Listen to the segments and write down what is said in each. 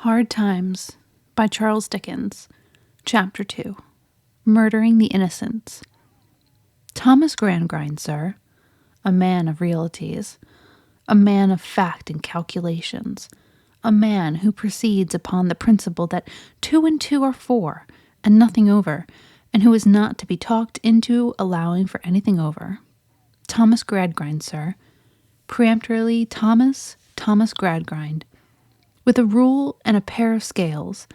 Hard Times by Charles Dickens. Chapter 2. Murdering the Innocents. Thomas Gradgrind, sir, a man of realities, a man of fact and calculations, a man who proceeds upon the principle that 2 and 2 are 4, and nothing over, and who is not to be talked into allowing for anything over. Thomas Gradgrind, sir, peremptorily Thomas Gradgrind, with a rule and a pair of scales,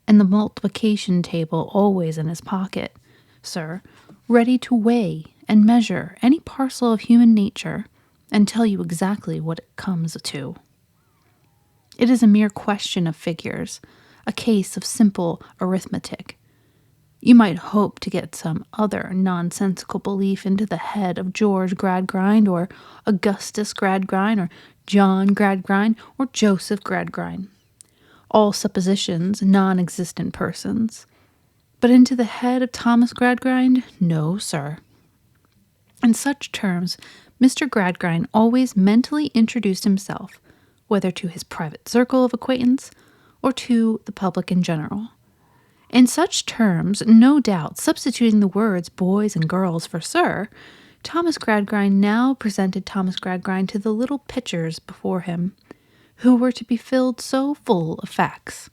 and the multiplication table always in his pocket, sir, ready to weigh and measure any parcel of human nature, and tell you exactly what it comes to. It is a mere question of figures, a case of simple arithmetic. You might hope to get some other nonsensical belief into the head of George Gradgrind, or Augustus Gradgrind, or John Gradgrind, or Joseph Gradgrind. All suppositions, non-existent persons. But into the head of Thomas Gradgrind, no, sir. In such terms, Mr. Gradgrind always mentally introduced himself, whether to his private circle of acquaintance or to the public in general. In such terms, no doubt, substituting the words boys and girls for sir, Thomas Gradgrind now presented Thomas Gradgrind to the little pitchers before him, who were to be filled so full of facts.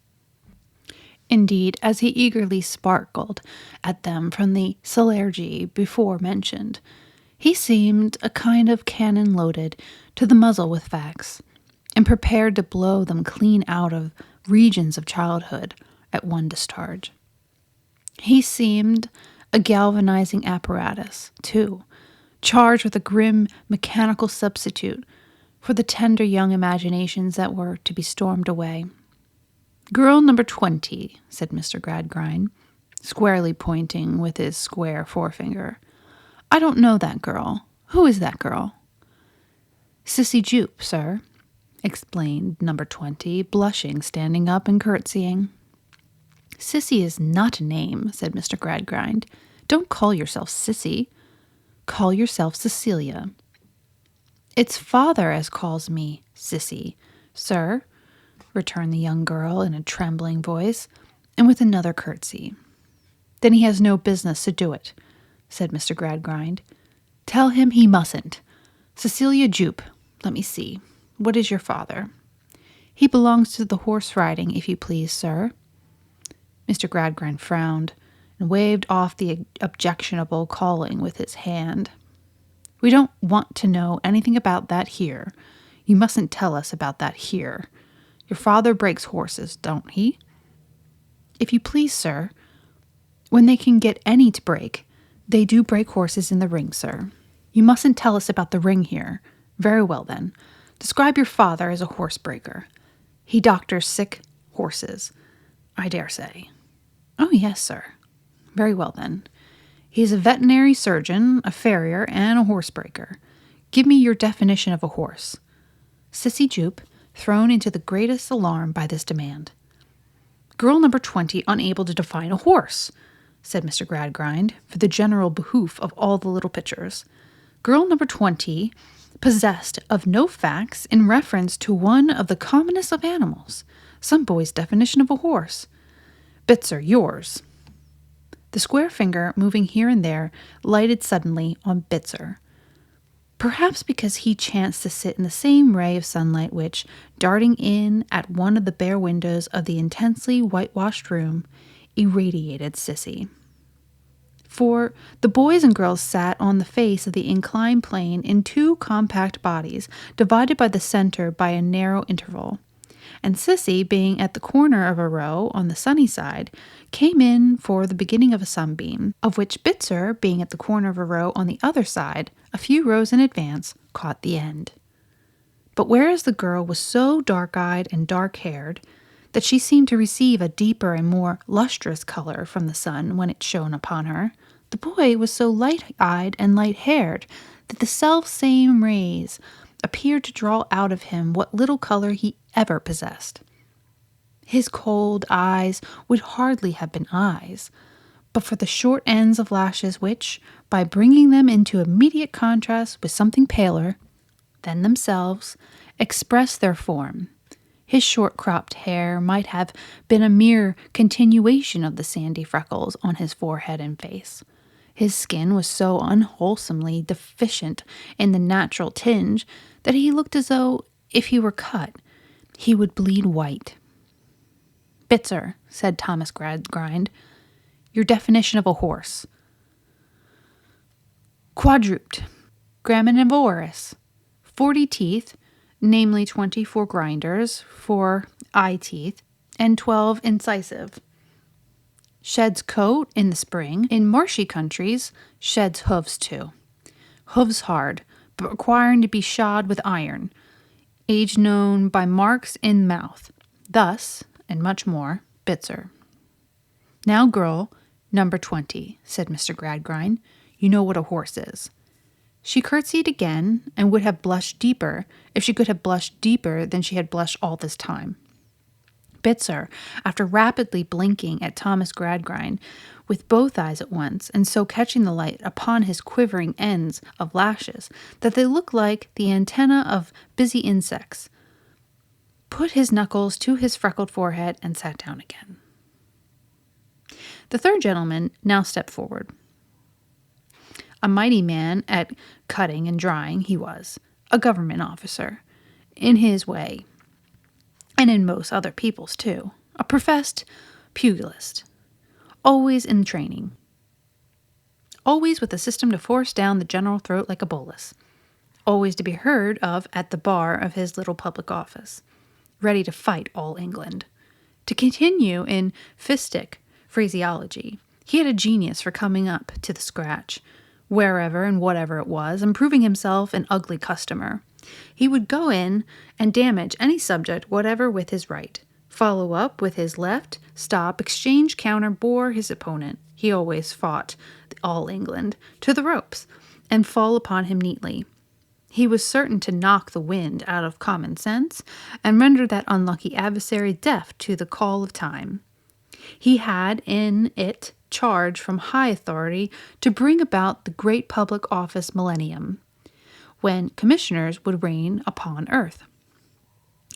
Indeed, as he eagerly sparkled at them from the celergy before mentioned, he seemed a kind of cannon loaded to the muzzle with facts, and prepared to blow them clean out of regions of childhood at one discharge. He seemed a galvanizing apparatus, too, charged with a grim mechanical substitute for the tender young imaginations that were to be stormed away. "Girl number 20, said Mr. Gradgrind, squarely pointing with his square forefinger. "I don't know that girl. Who is that girl?" "Sissy Jupe, sir," explained number 20, blushing, standing up, and curtsying. "Sissy is not a name," said Mr. Gradgrind. "Don't call yourself Sissy. Call yourself Cecilia." "It's father as calls me Sissy, sir," returned the young girl in a trembling voice, and with another curtsy. "Then he has no business to do it," said Mr. Gradgrind. "Tell him he mustn't. Cecilia Jupe, let me see. What is your father?" "He belongs to the horse riding, if you please, sir." Mr. Gradgrind frowned and waved off the objectionable calling with his hand. "We don't want to know anything about that here. You mustn't tell us about that here. Your father breaks horses, don't he?" "If you please, sir, when they can get any to break, they do break horses in the ring, sir. You mustn't tell us about the ring here. Very well, then. Describe your father as a horse breaker. He doctors sick horses, I dare say." "Oh, yes, sir." "Very well, then. He's a veterinary surgeon, a farrier, and a horse breaker. Give me your definition of a horse." Sissy Jupe, thrown into the greatest alarm by this demand. "Girl number 20 unable to define a horse," said Mr. Gradgrind, for the general behoof of all the little pitchers. "Girl number 20 possessed of no facts in reference to one of the commonest of animals. Some boy's definition of a horse. Bitzer, yours." The square finger, moving here and there, lighted suddenly on Bitzer. Perhaps because he chanced to sit in the same ray of sunlight which, darting in at one of the bare windows of the intensely whitewashed room, irradiated Sissy. For the boys and girls sat on the face of the inclined plane in two compact bodies, divided by the center by a narrow interval, and Sissy, being at the corner of a row on the sunny side, came in for the beginning of a sunbeam, of which Bitzer, being at the corner of a row on the other side, a few rows in advance, caught the end. But whereas the girl was so dark-eyed and dark-haired that she seemed to receive a deeper and more lustrous color from the sun when it shone upon her, the boy was so light-eyed and light-haired that the self-same rays appeared to draw out of him what little color he ever possessed. His cold eyes would hardly have been eyes, but for the short ends of lashes which, by bringing them into immediate contrast with something paler than themselves, expressed their form. His short-cropped hair might have been a mere continuation of the sandy freckles on his forehead and face. His skin was so unwholesomely deficient in the natural tinge that he looked as though, if he were cut, he would bleed white. "Bitzer," said Thomas Gradgrind, "your definition of a horse." "Quadruped, graminivorous, 40 teeth, namely 24 grinders, 4 eye teeth, and 12 incisive. Sheds coat in the spring. In marshy countries, sheds hooves too. Hooves hard, but requiring to be shod with iron. Age known by marks in mouth. Thus, and much more, Bitzer." "Now, girl, number 20, said Mr. Gradgrind, "you know what a horse is." She curtsied again, and would have blushed deeper if she could have blushed deeper than she had blushed all this time. Bitzer, after rapidly blinking at Thomas Gradgrind with both eyes at once, and so catching the light upon his quivering ends of lashes that they looked like the antennae of busy insects, put his knuckles to his freckled forehead and sat down again. The third gentleman now stepped forward. A mighty man at cutting and drying he was, a government officer, in his way, and in most other people's too, a professed pugilist, always in training, always with a system to force down the general throat like a bolus, always to be heard of at the bar of his little public office, ready to fight all England. To continue in fistic phraseology, he had a genius for coming up to the scratch, wherever and whatever it was, and proving himself an ugly customer. He would go in and damage any subject whatever with his right, follow up with his left, stop, exchange, counter, bore his opponent. He always fought all England to the ropes, and fall upon him neatly. He was certain to knock the wind out of common sense, and render that unlucky adversary deaf to the call of time. He had in it charge from high authority to bring about the great public office millennium, when commissioners would reign upon earth.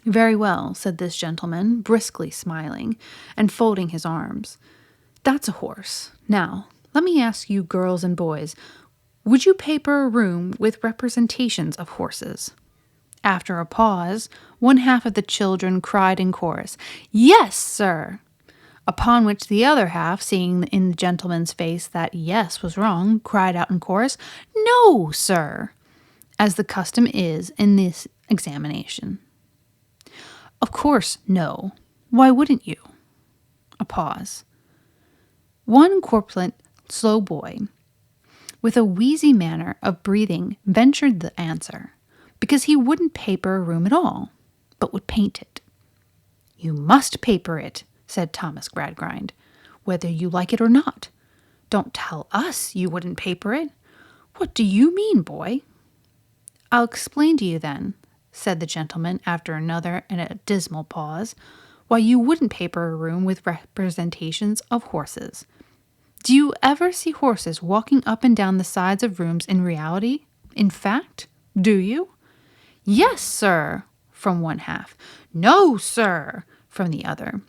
"Very well," said this gentleman, briskly smiling, and folding his arms. "That's a horse. Now, let me ask you girls and boys, would you paper a room with representations of horses?" After a pause, one half of the children cried in chorus, "Yes, sir!" Upon which the other half, seeing in the gentleman's face that yes was wrong, cried out in chorus, "No, sir!" as the custom is in this examination. "Of course, no. Why wouldn't you?" A pause. One corpulent, slow boy, with a wheezy manner of breathing, ventured the answer, because he wouldn't paper a room at all, but would paint it. "You must paper it," said Thomas Gradgrind, "whether you like it or not. Don't tell us you wouldn't paper it. What do you mean, boy?" "I'll explain to you then," said the gentleman after another and a dismal pause, "why you wouldn't paper a room with representations of horses. Do you ever see horses walking up and down the sides of rooms in reality? In fact, do you?" "Yes, sir," from one half. "No, sir," from the other.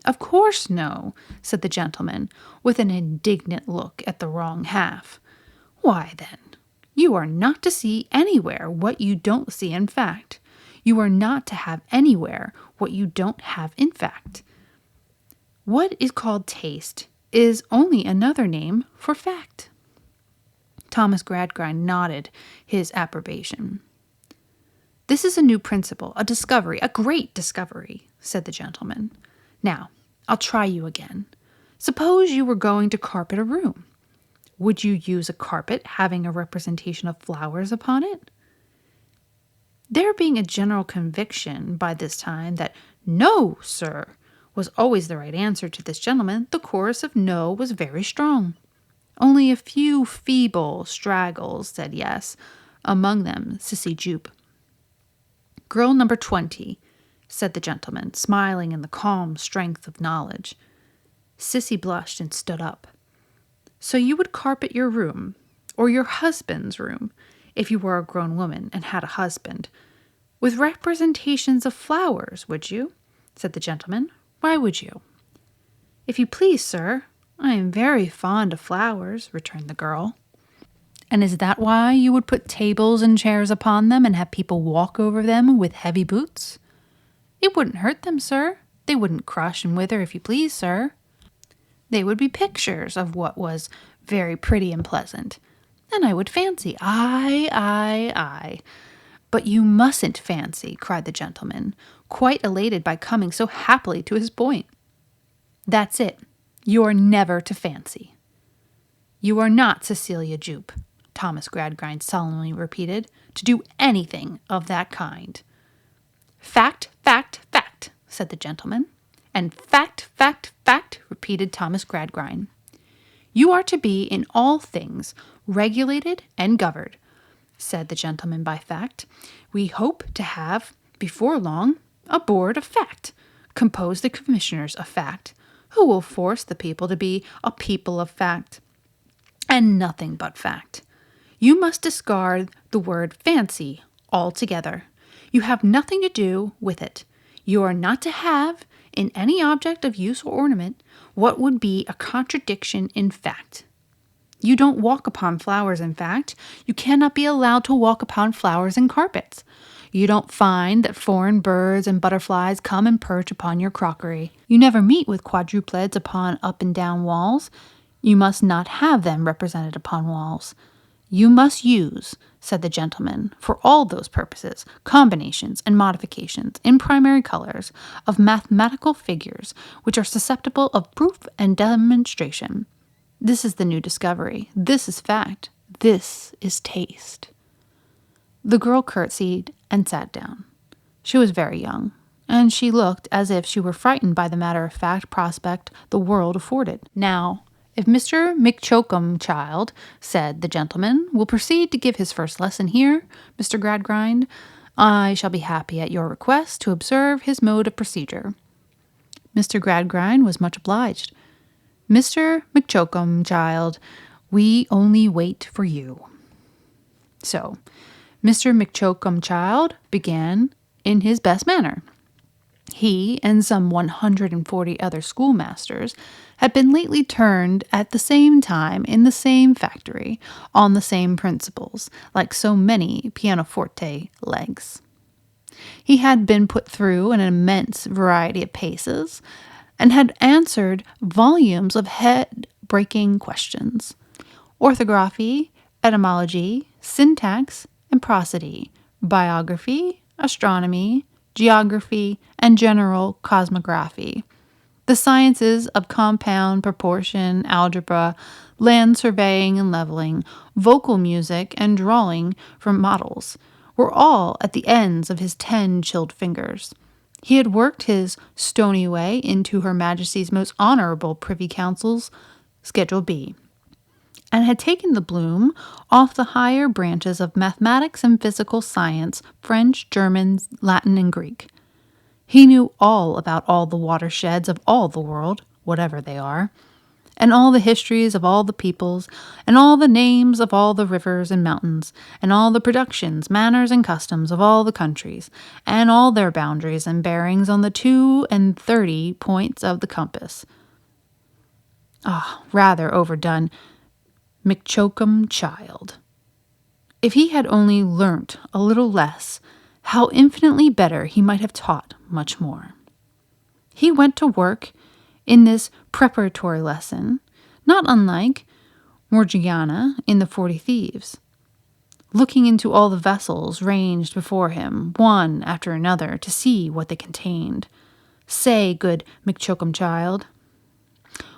"Of course no," said the gentleman, with an indignant look at the wrong half. "Why, then, you are not to see anywhere what you don't see in fact. You are not to have anywhere what you don't have in fact. What is called taste is only another name for fact." Thomas Gradgrind nodded his approbation. "This is a new principle, a discovery, a great discovery," said the gentleman. "Now, I'll try you again. Suppose you were going to carpet a room. Would you use a carpet having a representation of flowers upon it?" There being a general conviction by this time that "No, sir," was always the right answer to this gentleman, the chorus of "no" was very strong. Only a few feeble straggles said yes, among them Sissy Jupe. "Girl number 20, said the gentleman, smiling in the calm strength of knowledge. Sissy blushed and stood up. "So you would carpet your room, or your husband's room, if you were a grown woman and had a husband, With representations of flowers, would you? Said the gentleman. Why would you? If you please, sir, I am very fond of flowers, returned the girl. And is that why you would put tables and chairs upon them and have people walk over them with heavy boots? It wouldn't hurt them, sir. They wouldn't crush and wither, if you please, sir. They would be pictures of what was very pretty and pleasant. And I would fancy, aye. But you mustn't fancy, cried the gentleman, quite elated by coming so happily to his point. That's it. You're never to fancy. You are not Cecilia Jupe, Thomas Gradgrind solemnly repeated, to do anything of that kind. Fact, said the gentleman. And fact, repeated Thomas Gradgrind. You are to be in all things regulated and governed, said the gentleman by fact. We hope to have, before long, a board of fact, composed of commissioners of fact, who will force the people to be a people of fact, and nothing but fact. You must discard the word fancy altogether. You have nothing to do with it. You are not to have, in any object of use or ornament, what would be a contradiction in fact. You don't walk upon flowers in fact. You cannot be allowed to walk upon flowers and carpets. You don't find that foreign birds and butterflies come and perch upon your crockery. You never meet with quadrupeds upon up and down walls. You must not have them represented upon walls. You must use, said the gentleman, for all those purposes, combinations and modifications in primary colors of mathematical figures which are susceptible of proof and demonstration. This is the new discovery. This is fact. This is taste. The girl curtsied and sat down. She was very young, and she looked as if she were frightened by the matter-of-fact prospect the world afforded. Now, if Mr. McChoakumchild, said the gentleman, will proceed to give his first lesson here, Mr. Gradgrind, I shall be happy at your request to observe his mode of procedure. Mr. Gradgrind was much obliged. Mr. McChoakumchild, we only wait for you. So, Mr. McChoakumchild began in his best manner. He and some 140 other schoolmasters had been lately turned at the same time in the same factory, on the same principles, like so many pianoforte legs. He had been put through an immense variety of paces, and had answered volumes of head-breaking questions. Orthography, etymology, syntax, and prosody, biography, astronomy, geography, and general cosmography, the sciences of compound, proportion, algebra, land surveying and leveling, vocal music, and drawing from models, were all at the ends of his 10 chilled fingers. He had worked his stony way into Her Majesty's most honorable Privy Council's Schedule B, and had taken the bloom off the higher branches of mathematics and physical science, French, German, Latin, and Greek. He knew all about all the watersheds of all the world, whatever they are, and all the histories of all the peoples, and all the names of all the rivers and mountains, and all the productions, manners, and customs of all the countries, and all their boundaries and bearings on the 32 points of the compass. Rather overdone. McChoakumchild. If he had only learnt a little less, how infinitely better he might have taught much more. He went to work in this preparatory lesson, not unlike Morgiana in the 40 Thieves, looking into all the vessels ranged before him, one after another, to see what they contained. Say, good McChoakumchild,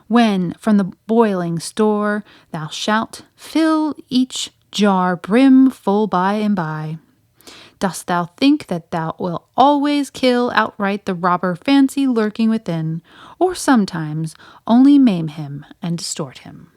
when from the boiling store thou shalt fill each jar brim full by and by, dost thou think that thou wilt always kill outright the robber fancy lurking within, or sometimes only maim him and distort him?